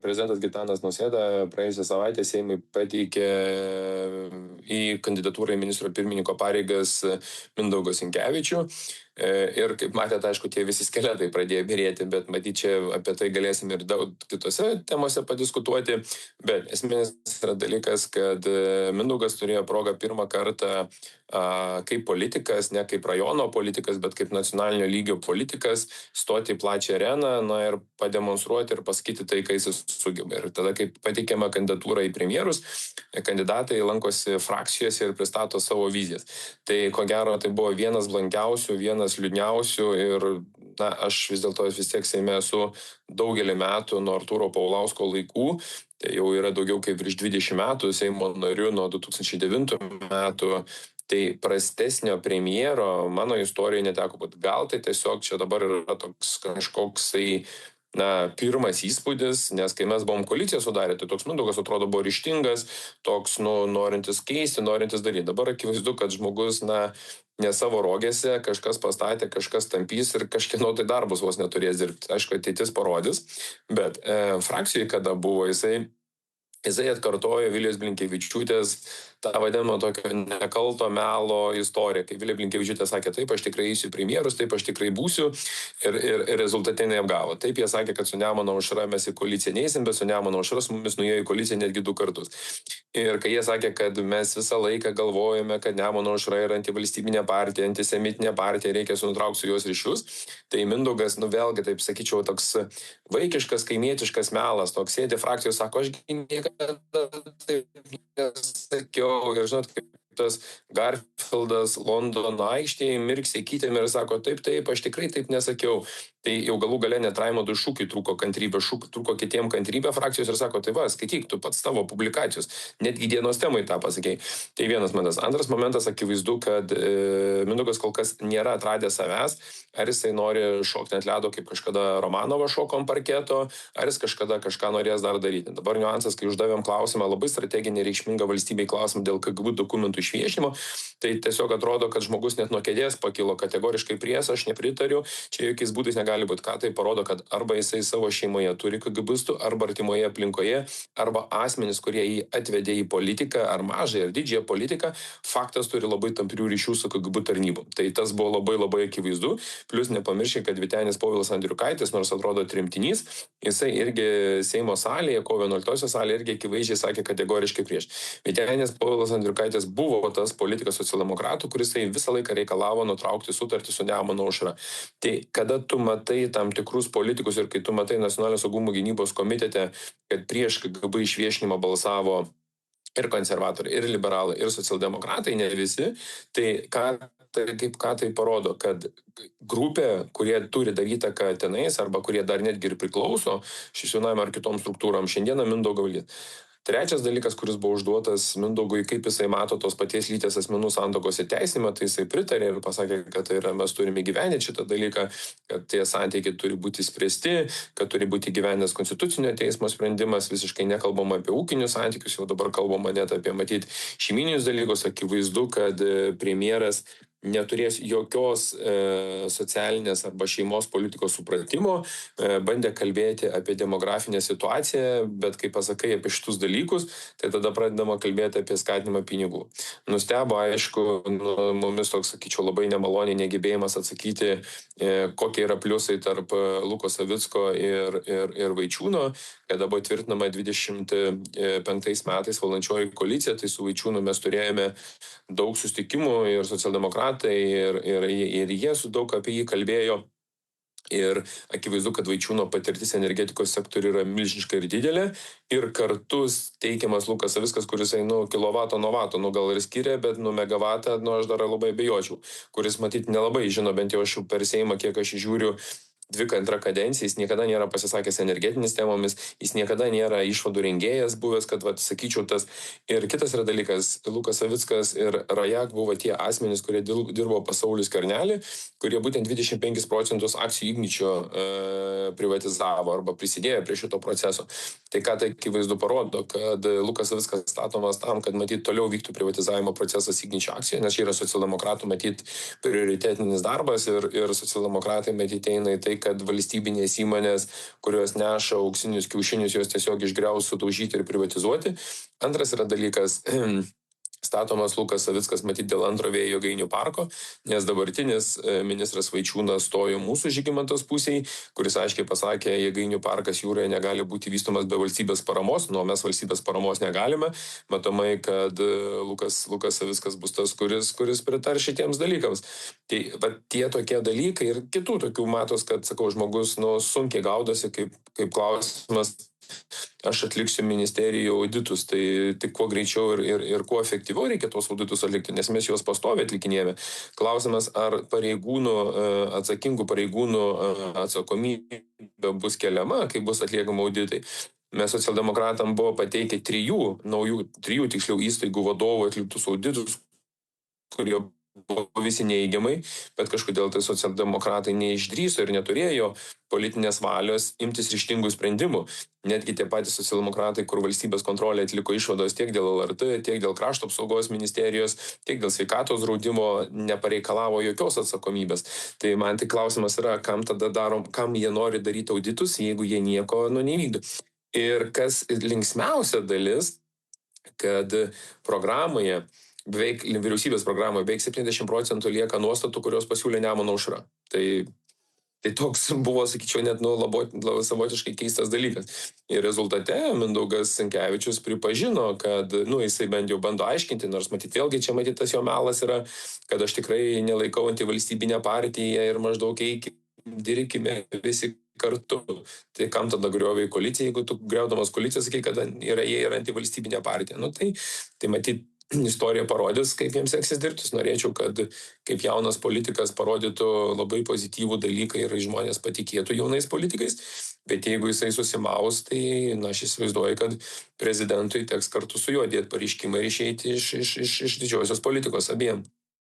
Prezidentas Gitanas Nausėda praėjusią savaitę Seimui pateikė į kandidatūrą į ministro pirmininko pareigas Mindaugą Sinkevičių. Ir kaip matėte, aišku, tie visi skeletai pradėjo byrėti, bet matyt, čia apie tai galėsim ir daug kitose temose padiskutuoti. Bet esminis yra dalykas, kad Mindaugas turėjo progą pirmą kartą kaip politikas, ne kaip rajono politikas, bet kaip nacionalinio lygio politikas, stoti į plačią areną, ir pademonstruoti ir pasakyti tai, kai jis sugeba. Ir tada, kai pateikiama kandidatūra į premjerus, kandidatai lankosi frakcijose ir pristato savo vizijas. Tai ko gero, tai buvo vienas blankiausių, vienas liūdniausių ir aš vis dėlto vis tiek Seime esu daugelį metų nuo Artūro Paulausko laikų. Tai jau yra daugiau kaip virš 20 metų Seimo nariu nuo 2009 metų. Tai prastesnio premjero mano istorijoje neteko būti. Gal tai tiesiog čia dabar yra toks kažkoksai pirmas įspūdis, nes kai mes buvom koaliciją sudarę, tai toks Mindaugas atrodo buvo ryžtingas, toks norintis keisti, norintis daryti. Dabar akivaizdu, kad žmogus ne savo rogėse, kažkas pastatė, kažkas tampys ir kažkieno tai darbus vos neturės dirbti. Aišku, ateitis parodys, bet frakcijoje kada buvo, jisai atkartojo Vilijos Blinkevičiūtės tą vadinamą tokio nekalto melo istoriją, kai Vilija Blinkevičiūtė sakė, taip, aš tikrai eisiu premjerus, taip, aš tikrai būsiu ir rezultate neapgavo. Taip, jie sakė, kad su Nemuno aušra mes į koaliciją neįsim, bet su Nemuno aušra su mumis nuėjo į koaliciją netgi 2 kartus. Ir kai jie sakė, kad mes visą laiką galvojame, kad Nemuno aušra yra antivalstybinė partija, antisemitinė partija, reikia nutraukti su jos ryšius, tai Mindaugas, vėlgi, taip sakyčiau, toks vaikiškas, kaimietiškas melas, toks sėdė frakcijos, sako, aš niekada taip nesakiau. Ir žinot, kaip tas Garfieldas Londono aikštėje mirksi kitėm ir sako, taip, aš tikrai taip nesakiau. Tai jau galų gale net Raimondui Šukiui trūko kantrybė, trūko kitiem kantrybė frakcijos ir sako, tai skaityk, tu pats tavo publikacijos, netgi dienos temai tą pasakėjai. Tai vienas momentas. Antras momentas, akivaizdu, kad Mindaugas kol kas nėra atradęs savęs, ar jisai nori šokti ant ledo, kaip kažkada Romanovas šoko ant parketo, ar jis kažkada kažką norės dar daryti. Dabar niuansas, kai uždavėm klausimą, labai strateginį reikšmingą valstybei klausimą dėl KGB dokumentų išviešinimo, tai tiesiog atrodo, kad žmogus net nuo kėdės pakilo kategoriškai prieš, aš nepritariu, čia jokiais būdais negali būti. Ką tai parodo, kad arba jisai savo šeimoje turi KGBistų, arba artimoje aplinkoje, arba asmenys, kurie jį atvedė į politiką, ar mažą, ar didžiąją politiką, faktas turi labai tamprių ryšių su KGB tarnybom. Tai tas buvo labai labai akivaizdu. Plus nepamirškite, kad Vytenis Povilas Andriukaitis, nors atrodo tremtinys, jisai irgi Seimo salėje, kovo 11 salėje irgi akivaizdžiai sakė kategoriškai prieš. Vytenis Povilas Andriukaitis buvo tas politikas socialdemokratų, kuris visą laiką reikalavo nutraukti sutartį su Nemuno aušra. Tai kada tu matai tam tikrus politikus ir kai tu matai Nacionalinio saugumo gynybos komitete, kad prieš KGB išviešinimą balsavo ir konservatoriai, ir liberalai, ir socialdemokratai, ne visi, tai ką tai parodo, kad grupė, kurie turi dar įtaką tenais, arba kurie dar netgi ir priklauso vienam ar kitom struktūram, šiandieną Mindaugą valdys. Trečias dalykas, kuris buvo užduotas Mindaugui, kaip jisai mato tos paties lyties asmenų santuokos įteisinimą, tai jisai pritarė ir pasakė, kad mes turime gyventi šitą dalyką, kad tie santykiai turi būti spręsti, kad turi būti gyvenęs konstitucinio teismo sprendimas, visiškai nekalbama apie ūkinius santykius, jau dabar kalbama net apie šeimyninius dalykus, akivaizdu, kad premjeras neturės jokios socialinės arba šeimos politikos supratimo, bandė kalbėti apie demografinę situaciją, bet kai pasakai apie šitus dalykus, tai tada pradedama kalbėti apie skatinimą pinigų. Nustebo, aišku, mumis toks, sakyčiau, labai nemaloniai negebėjimas atsakyti, kokie yra pliusai tarp Luko Savicko ir Vaičiūno, kada buvo tvirtinama 25 metais valdančioji koalicija, tai su Vaičiūnu mes turėjome daug susitikimų ir socialdemokratai, ir jie su daug apie jį kalbėjo. Ir akivaizdu, kad Vaičiūno patirtis energetikos sektoriuje yra milžiniška ir didelė. Ir kartu teikiamas Lukas Savickas, kuris kilovato nuo vato, gal ir skiria, bet megavatą, aš dar labai abejočiau, kuris matyti nelabai žino, bent jau aš per Seimą, kiek aš žiūriu, 2 kadenciją, jis niekada nėra pasisakęs energetinis temomis, jis niekada nėra išvadų rengėjas buvęs, kad, sakyčiau, tas. Ir kitas yra dalykas, Lukas Savickas ir Rajak buvo tie asmenys, kurie dirbo pas Saulių Skvernelį, kurie būtent 25% akcijų Igničio privatizavo arba prisidėjo prie šito proceso. Tai ką tai akivaizdu parodo, kad Lukas Savickas statomas tam, kad matyt toliau vyktų privatizavimo procesas Igničio akcijoje, nes čia yra socialdemokratų matyt prioritetinis darbas ir socialdemokratai matyt eina į tai, kad valstybinės įmonės, kurios neša auksinius kiaušinius, jos tiesiog išgriaus, sudaužyti ir privatizuoti. Antras yra dalykas, statomas Lukas Savickas matyti dėl antro vėjo jėgainių parko, nes dabartinis ministras Vaičiūnas stojo mūsų Žygimantos pusėje, kuris aiškiai pasakė, jėgainių parkas jūroje negali būti vystomas be valstybės paramos, nuo mes valstybės paramos negalime. Matomai, kad Lukas Savickas bus tas, kuris pritar šitiems dalykams. Tai tie tokie dalykai ir kitų tokių matos, kad, sakau, žmogus sunkiai gaudosi, kaip klausimas. Aš atliksiu ministerijų auditus, tai tik kuo greičiau ir kuo efektyviau reikia tos auditus atlikti, nes mes juos pastoviai atlikinėjame. Klausimas, ar atsakingų pareigūnų atsakomybė bus keliama, kai bus atliekama auditai. Mes socialdemokratam buvo pateikę trijų tiksliau įstaigų vadovų atliktus auditus, kurie buvo visi neįgiamai, bet kažkodėl tai socialdemokratai neišdrįso ir neturėjo politinės valios imtis ryžtingų sprendimų. Netgi tie patys socialdemokratai, kur valstybės kontrolė atliko išvados tiek dėl LRT, tiek dėl krašto apsaugos ministerijos, tiek dėl sveikatos draudimo, nepareikalavo jokios atsakomybės. Tai man tik klausimas yra, kam jie nori daryti auditus, jeigu jie nieko nevykdo. Ir kas linksmiausia dalis, kad vyriausybės programoje beveik 70% lieka nuostatų, kurios pasiūlė Nemuno aušra. Tai toks buvo, sakyčiau, net savotiškai keistas dalykas. Ir rezultate Mindaugas Sinkevičius pripažino, kad jisai bent jau bando aiškinti, nors vėlgi čia tas jo melas yra, kad aš tikrai nelaikau antivalstybinę partiją ir maždaug dirbkime visi kartu. Tai kam tada griovė koaliciją, jeigu tu griaudamas koaliciją sakai, kad jie yra antivalstybinė partija. Tai matyt, istorija parodys, kaip jiems seksis dirbti. Norėčiau, kad kaip jaunas politikas parodytų labai pozityvų dalyką ir žmonės patikėtų jaunais politikais, bet jeigu jisai susimaus, tai aš įsivaizduoju, kad prezidentui teks kartu su juo dėti pareiškimą ir išeiti iš didžiosios politikos abiem.